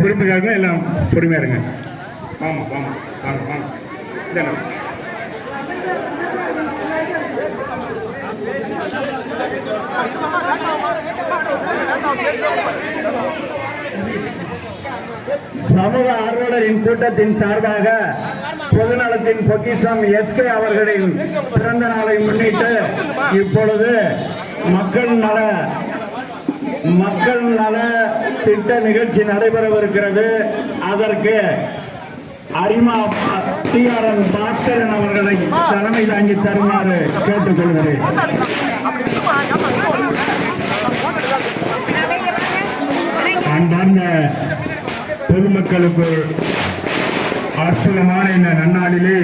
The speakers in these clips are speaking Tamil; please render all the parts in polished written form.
பொறுமைக்காக எல்லாம் பொறுமையா இருங்க. வாங்க வாங்க வாங்க வாங்க. சமூக ஆர்வலரின் கூட்டத்தின் சார்பாக பொதுநலத்தின் பொக்கிஷம் எஸ்கே அவர்களின் பிறந்த நாளை முன்னிட்டு இப்பொழுது மக்கள் நல திட்ட நிகழ்ச்சி நடைபெறவிருக்கிறது. அதற்கு அரிமா TRN பாஸ்கரன் அவர்களை தலைமை தாங்கி தருமாறு கேட்டுக்கொள்கிறேன். அன்பார்ந்த பொதுமக்களுக்கு அற்புதமான இந்த நன்னாளிலே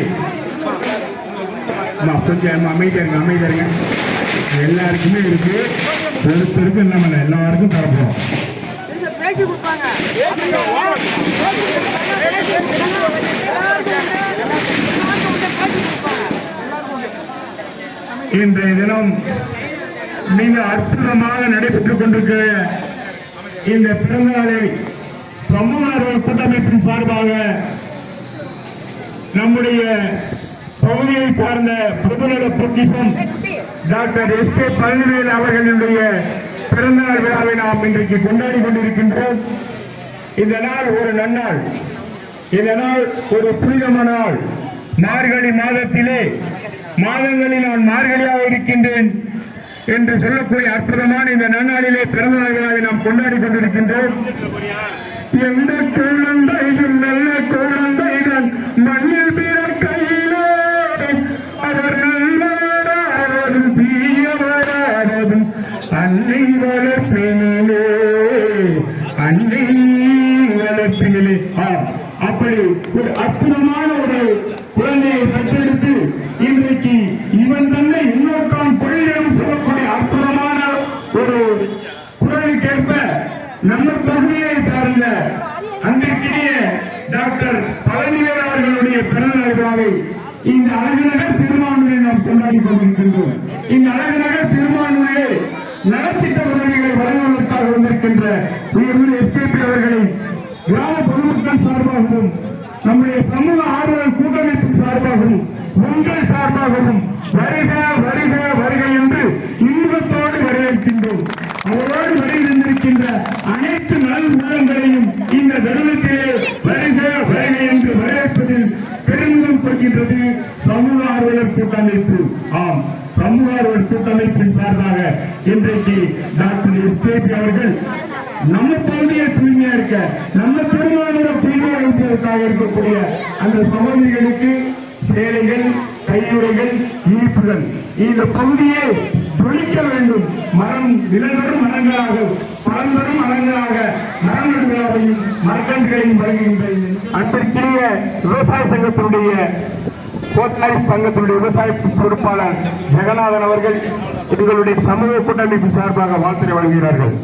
கொஞ்சம் அமைதியா எல்லாருக்குமே இருக்கு, பொறுப்பிருக்கு, நம்ம எல்லாருக்கும் தரப்போம். இன்றைய தினம் மிக அற்புதமாக நடைபெற்றுக் கொண்டிருக்கிற இந்த பிறந்த நாளை சமூக ஆர்வலர் கூட்டமைப்பின் சார்பாக நம்முடைய பகுதியை சார்ந்த பொதுநல பொக்கிஷம் டாக்டர் எஸ்கே பழனிவேல் அவர்களுடைய பிறந்தநாள் விழாவை நாம் இன்றைக்கு கொண்டாடி கொண்டிருக்கின்றோம். இந்த நாள் ஒரு நன்னாள், இந்த நாள் ஒரு புனிதமான நாள். மார்கழி மாதத்திலே மாதங்களில் நான் மார்கழியாக இருக்கின்றேன் என்று சொல்லக்கூடிய அற்புதமான இந்த நன்னாளிலே பிறந்தநாள் விழாவை நாம் கொண்டாடி கொண்டிருக்கின்றோம். எந்த குழந்தைகள் நல்ல குழந்தைகள் மண்ணில் பிறக்கையிலும் அவர் நல்லவராவதும் தீயவராவதும் அன்னை வளர்ப்பினிலே அப்படி ஒரு அற்புதமான ஒரு குழந்தையை பெற்றெடுத்து இன்றைக்கு இவன் தன்னை இன்னொருக்கான் பொருளிடம் சொல்லக்கூடிய அற்புதமான ஒரு குரலுக்கேற்ப நம்ம பகுதியை சார்ந்த அன்றைக்கிடைய டாக்டர் பழனிவேல் அவர்களுடைய பிறந்தநாள் விழாவை இந்த அழகுநகர் திருமானூரை நாம் கொண்டாடி கொண்டிருக்கின்றோம். இந்த அழகுநகர் திருமானூரை நலத்திட்ட உதவிகளை வழங்குவதற்காக வந்திருக்கின்ற எஸ்கேபி அவர்களை கிராம பொதுமக்கள் சார்பாகவும் நம்முடைய சமூக ஆர்வலர் கூட்டமைப்பின் சார்பாகவும் உங்கள் சார்பாகவும் வருக வருக வருக என்று இன்பத்தோடு வரவேற்கின்றோம். அவரோடு வருகின்ற அனைத்து நல் உள்ளங்களையும் இந்த தருணத்திலே வருக வருக என்று வரவேற்பதில் பெருமிதம் கொள்கின்றது சமூக ஆர்வலர் கூட்டமைப்பு. ஆம், சமூக ஆர்வலர் கூட்டமைப்பின் சார்பாக இன்றைக்கு டாக்டர் எஸ்கேபி அவர்கள் நம்ம பகுதியை தூய்மையா இருக்க, நம்ம பெருமானோட தூய்மையா இருப்பதற்காக இருக்கக்கூடிய அந்த சகோதரிகளுக்கு சேலைகள், கையுறைகள், ஈர்ப்புகள் இந்த பகுதியை தொழிக்க வேண்டும். மரம் நிலந்தரும் மரங்களாக, பழந்தரும் மரங்களாக மரம் நடுவிழாவையும் மரக்கன்றுகளையும் வழங்குகின்ற அன்பிற்குரிய விவசாய சங்கத்தினுடைய கோத்தாரி சங்கத்தினுடைய விவசாய பொறுப்பாளர் ஜெகநாதன் அவர்கள் எங்களுடைய சமூக கூட்டமைப்பு சார்பாக வாழ்த்துரை வழங்குகிறார்கள்.